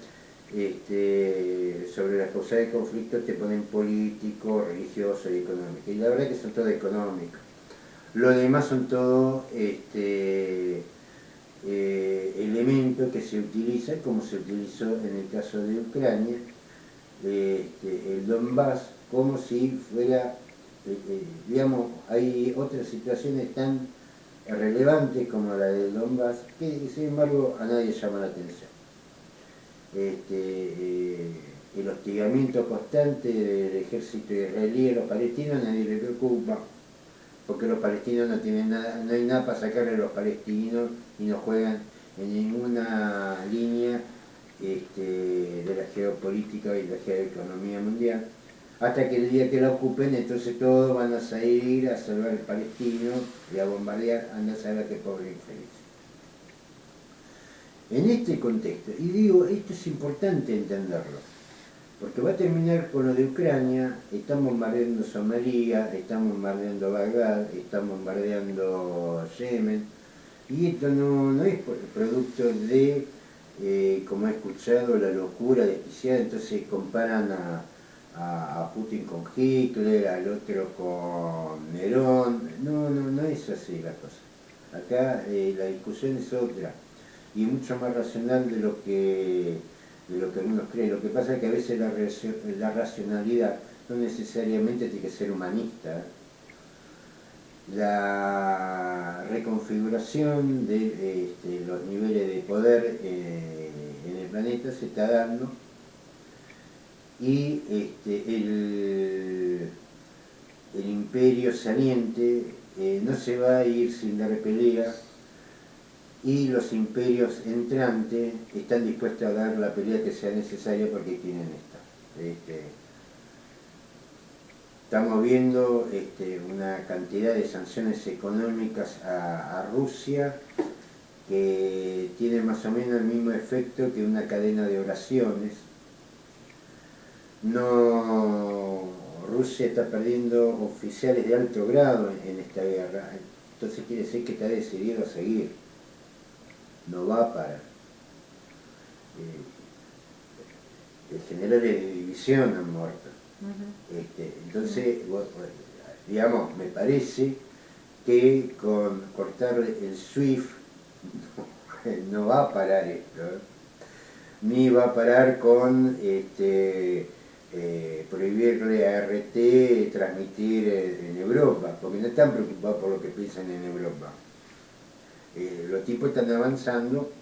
sobre las causas de conflicto, te ponen político, religioso y económico. Y la verdad que son todos económicos. Lo demás son todos elementos que se utilizan, como se utilizó en el caso de Ucrania, el Donbass, como si fuera, digamos, hay otras situaciones tan relevantes como la del Donbass, que sin embargo a nadie llama la atención. El hostigamiento constante del ejército israelí a los palestinos nadie le preocupa, porque los palestinos no tienen nada, no hay nada para sacarle a los palestinos y no juegan en ninguna línea de la geopolítica y la geoeconomía mundial, hasta que el día que la ocupen, entonces todos van a salir a salvar al palestino y a bombardear, anda a saber qué pobre infeliz. En este contexto, y digo, esto es importante entenderlo, porque va a terminar con lo de Ucrania, están bombardeando Somalia, están bombardeando Bagdad, están bombardeando Yemen, y esto no es producto de, como he escuchado, la locura desquiciada, entonces comparan a Putin con Hitler, al otro con Nerón. No es así la cosa. Acá la discusión es otra y mucho más racional de lo que algunos creen. Lo que pasa es que a veces la racionalidad no necesariamente tiene que ser humanista. La reconfiguración de los niveles de poder en el planeta se está dando y el imperio saliente no se va a ir sin dar pelea, y los imperios entrantes están dispuestos a dar la pelea que sea necesaria porque tienen esta. Estamos viendo una cantidad de sanciones económicas a Rusia que tiene más o menos el mismo efecto que una cadena de oraciones. Rusia está perdiendo oficiales de alto grado en esta guerra, entonces quiere decir que está decidido a seguir, no va a parar. Generales de división han muerto. Entonces, digamos, me parece que con cortar el SWIFT no va a parar esto, ni va a parar con prohibirle a RT transmitir en Europa, porque no están preocupados por lo que piensan en Europa. Los tipos están avanzando,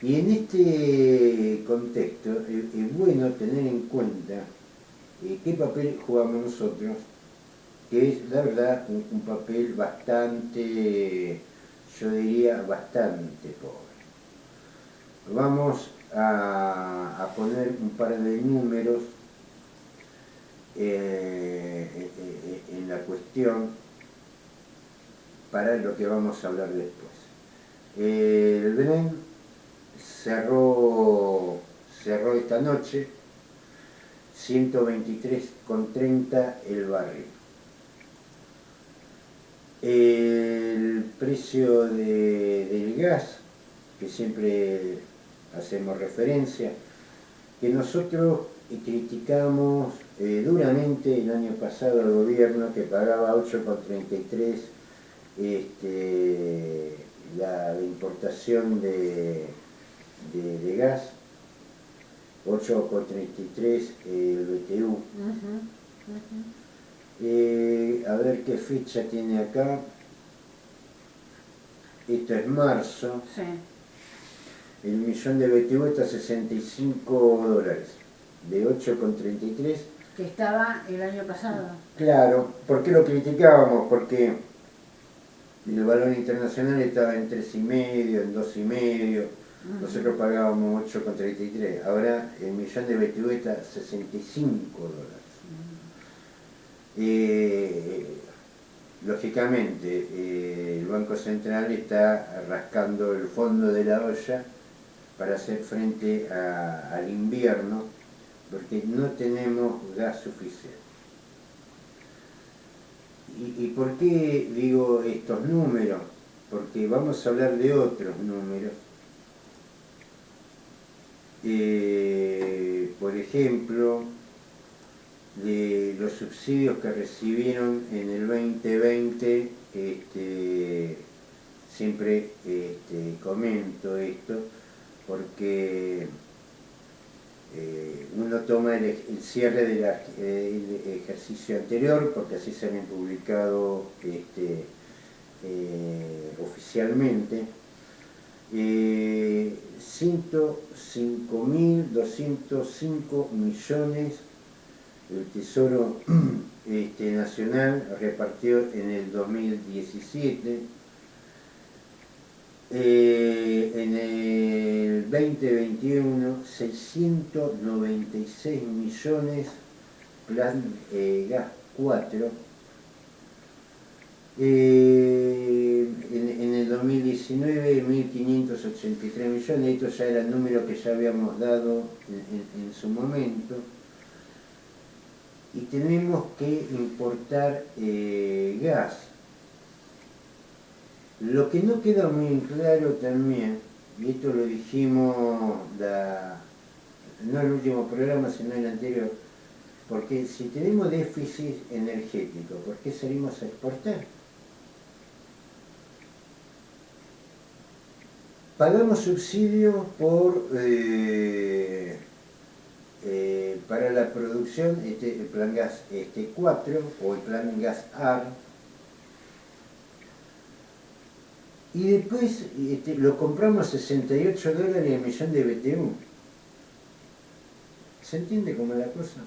y en este contexto es bueno tener en cuenta qué papel jugamos nosotros, que es la verdad un papel bastante, yo diría, bastante pobre. Vamos a poner un par de números en la cuestión para lo que vamos a hablar después. El Belén cerró esta noche 123,30 el barril. El precio del gas, que siempre hacemos referencia, que nosotros criticamos duramente el año pasado al gobierno, que pagaba 8,33 la importación de gas, 8,33 el BTU. A ver qué fecha tiene acá. Esto es marzo. Sí. El millón de BTU está a $65, de 8,33. Que estaba el año pasado. Claro, ¿por qué lo criticábamos? Porque el valor internacional estaba en 3,5, en 2,5, nosotros pagábamos 8,33, ahora el millón de BTU está a $65. Lógicamente, el Banco Central está rascando el fondo de la olla para hacer frente al invierno, porque no tenemos gas suficiente. ¿Y por qué digo estos números? porque vamos a hablar de otros números. Por ejemplo, de los subsidios que recibieron en el 2020, siempre comento esto, porque uno toma el cierre del ejercicio anterior, porque así se habían publicado oficialmente, 105.205 millones el Tesoro Nacional repartió en el 2017. En el 2021, 696 millones plan gas 4. En el 2019, 1.583 millones. Esto ya era el número que ya habíamos dado en su momento. Y tenemos que importar gas. Lo que no queda muy claro también, y esto lo dijimos no en el último programa, sino en el anterior, porque si tenemos déficit energético, ¿por qué salimos a exportar? Pagamos subsidios para la producción, el plan gas 4 o el plan gas AR, y después lo compramos a $68 el millón de BTU. ¿Se entiende cómo es la cosa?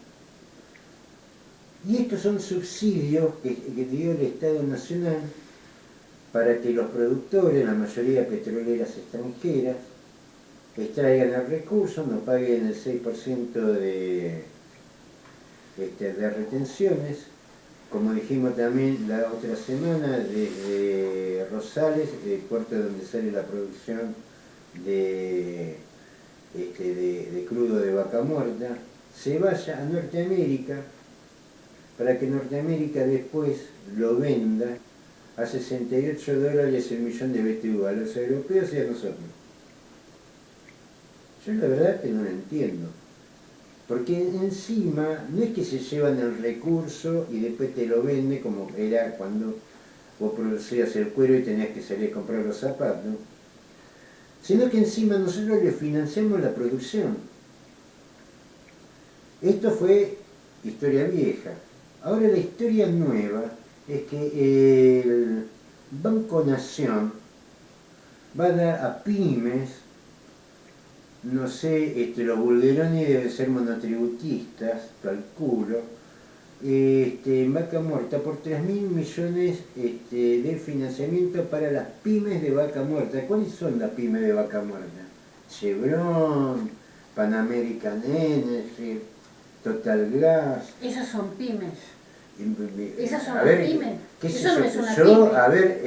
Y estos son subsidios que dio el Estado Nacional para que los productores, la mayoría petroleras extranjeras, extraigan el recurso, no paguen el 6% de retenciones. Como dijimos también la otra semana, desde Rosales, el puerto donde sale la producción de crudo de vaca muerta, se vaya a Norteamérica para que Norteamérica después lo venda a $68 el millón de BTU a los europeos y a nosotros. Yo la verdad que no lo entiendo. Porque encima no es que se llevan el recurso y después te lo vende como era cuando vos producías el cuero y tenías que salir a comprar los zapatos, sino que encima nosotros le financiamos la producción. Esto fue historia vieja. Ahora la historia nueva es que el Banco Nación va a dar a pymes, no sé, los Bulgeroni deben ser monotributistas, calculo, en vaca muerta por 3.000 millones de financiamiento para las pymes de vaca muerta. ¿Cuáles son las pymes de vaca muerta? Chevron, Pan American Energy, Total Gas. Esas son pymes. Esas son pymes. Eso no es una yo, pyme. a ver,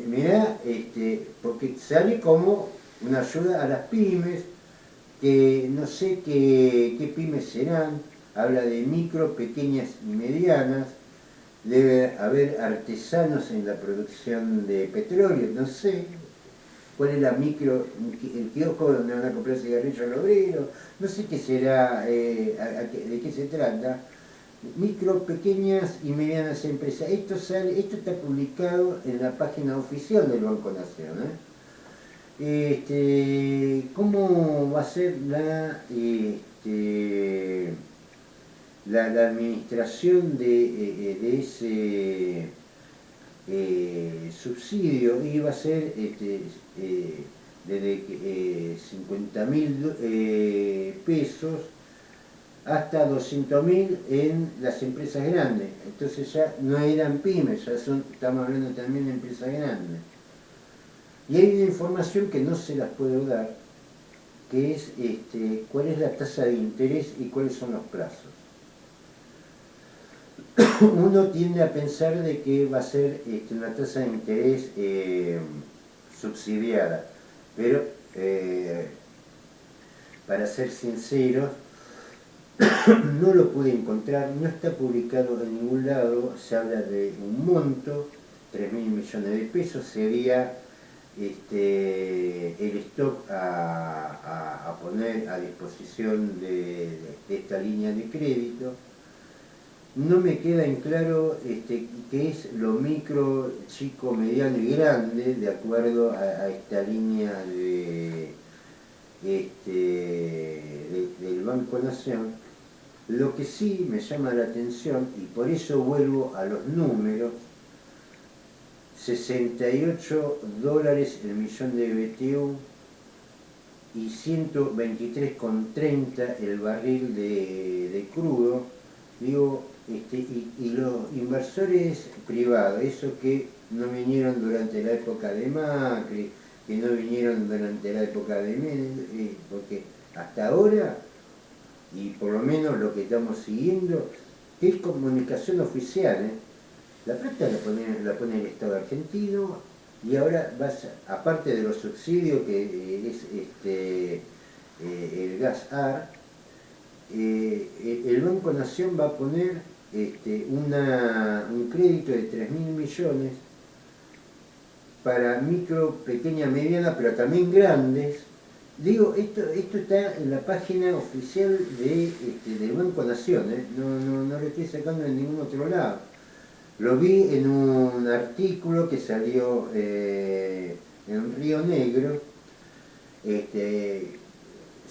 mirá, porque sale como una ayuda a las pymes, que no sé qué pymes serán, habla de micro, pequeñas y medianas, debe haber artesanos en la producción de petróleo, no sé cuál es la micro, el kiosco donde van a comprar cigarrillos al obrero, no sé qué será, de qué se trata. Micro, pequeñas y medianas empresas. Esto está publicado en la página oficial del Banco Nación. ¿Cómo va a ser la administración de ese subsidio? Y va a ser desde 50.000 pesos hasta 200.000 en las empresas grandes. Entonces ya no eran pymes, estamos hablando también de empresas grandes. Y hay una información que no se las puedo dar, que es cuál es la tasa de interés y cuáles son los plazos. Uno tiende a pensar de que va a ser una tasa de interés subsidiada, pero para ser sinceros, no lo pude encontrar, no está publicado en ningún lado, se habla de un monto 3.000 millones de pesos, sería el stock a poner a disposición de esta línea de crédito. No me queda en claro qué es lo micro, chico, mediano y grande de acuerdo a esta línea del Banco Nación. Lo que sí me llama la atención, y por eso vuelvo a los números, $68 el millón de BTU y 123,30 el barril de crudo. Digo, y los inversores privados, esos que no vinieron durante la época de Macri, que no vinieron durante la época de Menem, porque hasta ahora, y por lo menos lo que estamos siguiendo, es comunicación oficial, la plata la pone el Estado argentino, y ahora aparte de los subsidios que es el gas AR, el Banco Nación va a poner un crédito de 3.000 millones para micro, pequeña, mediana, pero también grandes. Digo, esto está en la página oficial del Banco Nación, no lo estoy sacando en ningún otro lado. Lo vi en un artículo que salió en Río Negro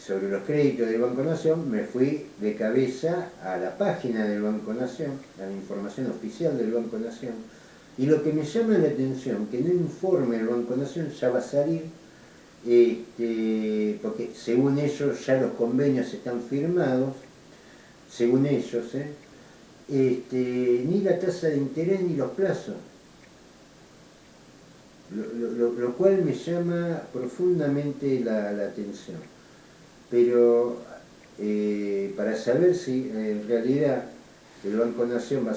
sobre los créditos del Banco Nación. Me fui de cabeza a la página del Banco Nación, a la información oficial del Banco Nación, y lo que me llama la atención, que no informe el Banco Nación, ya va a salir, porque según ellos ya los convenios están firmados, según ellos, ni la tasa de interés ni los plazos, lo cual me llama profundamente la atención. Pero para saber si en realidad el Banco Nación va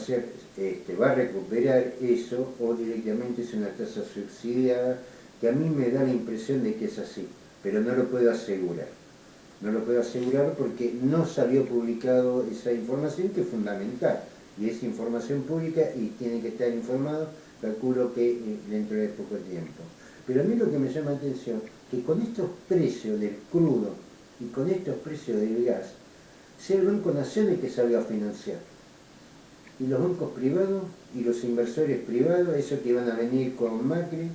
a recuperar eso o directamente es una tasa subsidiada, que a mí me da la impresión de que es así, pero no lo puedo asegurar. No lo puedo asegurar porque no salió publicado esa información, que es fundamental, y es información pública y tiene que estar informado, calculo que dentro de poco tiempo. Pero a mí lo que me llama la atención, que con estos precios del crudo y con estos precios del gas, sea el Banco Nación el que salga a financiar. Y los bancos privados y los inversores privados, esos que iban a venir con Macri,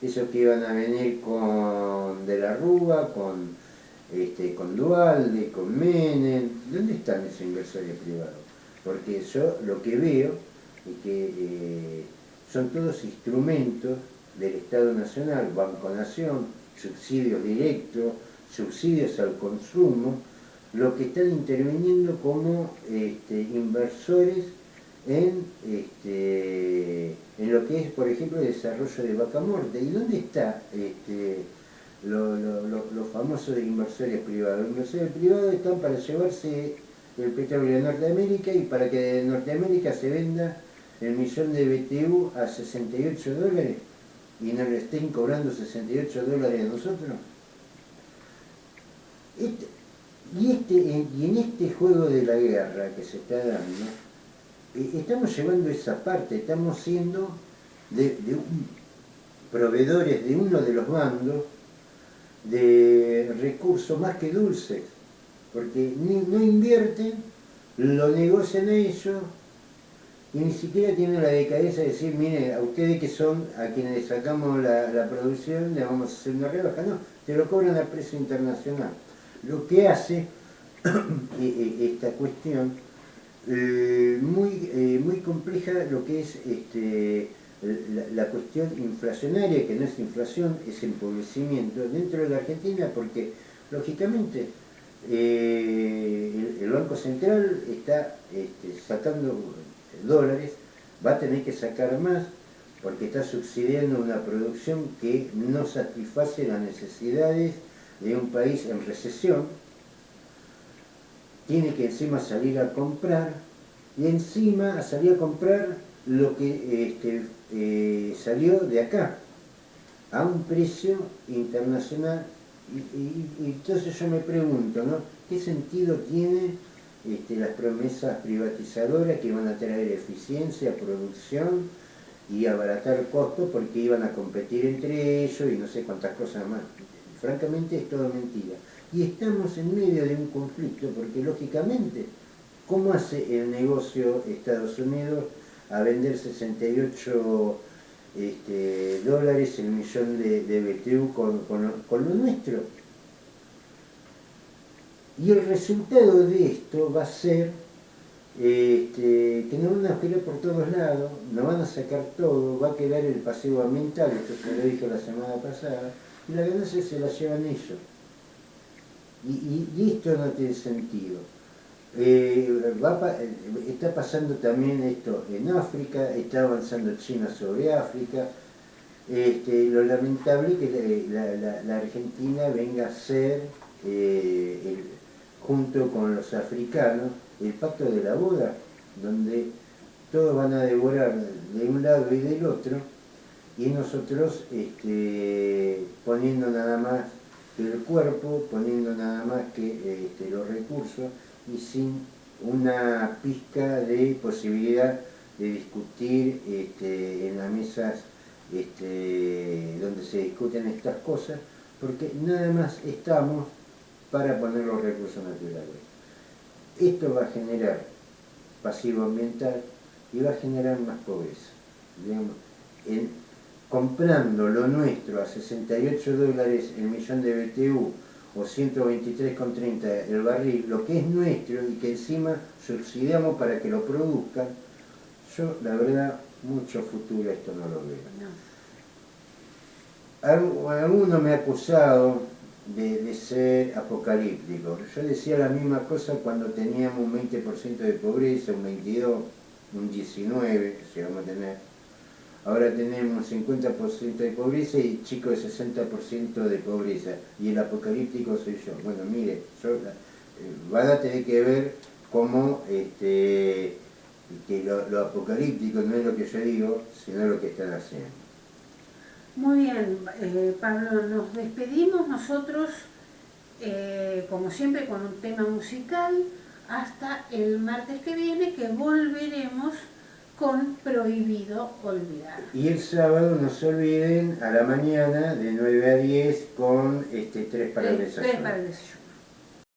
esos que iban a venir con De la Rúa, con Duhalde, con Menem, ¿dónde están esos inversores privados? Porque yo lo que veo es que son todos instrumentos del Estado Nacional, Banco Nación, subsidios directos, subsidios al consumo, lo que están interviniendo como inversores en lo que es, por ejemplo, el desarrollo de Vaca Muerta. ¿Y dónde está los famosos inversores privados? Los inversores privados están para llevarse el petróleo de Norteamérica y para que de Norteamérica se venda el millón de BTU a $68 y no le estén cobrando $68 a nosotros. Y en este juego de la guerra que se está dando, estamos llevando esa parte, estamos siendo proveedores de uno de los bandos de recursos más que dulces, porque no invierten, lo negocian a ellos y ni siquiera tienen la decadencia de decir, mire, a ustedes que son a quienes le sacamos la producción, le vamos a hacer una rebaja. No, te lo cobran a precio internacional. Lo que hace esta cuestión muy compleja, lo que es la cuestión inflacionaria, que no es inflación, es empobrecimiento dentro de la Argentina, porque lógicamente el Banco Central está sacando dólares, va a tener que sacar más porque está subsidiando una producción que no satisface las necesidades de un país en recesión. Tiene que encima salir a comprar, y encima a salir a comprar lo que salió de acá a un precio internacional. Y entonces yo me pregunto, ¿no? ¿Qué sentido tiene las promesas privatizadoras que van a traer eficiencia, producción y abaratar costos porque iban a competir entre ellos y no sé cuántas cosas más. Francamente es todo mentira. Y estamos en medio de un conflicto porque lógicamente, ¿cómo hace el negocio Estados Unidos a vender 68 dólares el millón de BTU con lo nuestro? Y el resultado de esto va a ser que nos van a pelear por todos lados, nos van a sacar todo, va a quedar el pasivo ambiental, esto se lo dije la semana pasada, y la ganancia se la llevan ellos. Y esto no tiene sentido. Está pasando también esto en África, está avanzando China sobre África. Lo lamentable es que la Argentina venga a ser, junto con los africanos, el pacto de la boda, donde todos van a devorar de un lado y del otro, y nosotros poniendo nada más que el cuerpo, poniendo nada más que los recursos, y sin una pizca de posibilidad de discutir en las mesas donde se discuten estas cosas, porque nada más estamos para poner los recursos naturales. Esto va a generar pasivo ambiental y va a generar más pobreza. Digamos, comprando lo nuestro a 68 dólares el millón de BTU o 123,30 el barril, lo que es nuestro y que encima subsidiamos para que lo produzcan, yo la verdad mucho futuro esto no lo veo. No. Alguno me ha acusado de ser apocalíptico. Yo decía la misma cosa cuando teníamos un 20% de pobreza, un 22%, un 19% si vamos a tener. Ahora tenemos un 50% de pobreza y chicos de 60% de pobreza. Y el apocalíptico soy yo. Bueno, mire, van a tener que ver cómo que lo apocalíptico no es lo que yo digo, sino lo que están haciendo. Muy bien, Pablo, nos despedimos nosotros, como siempre, con un tema musical, hasta el martes que viene, que volveremos con Prohibido Olvidar. Y el sábado no se olviden, a la mañana, de 9 a 10, con 3 para el desayuno. 3 para el desayuno.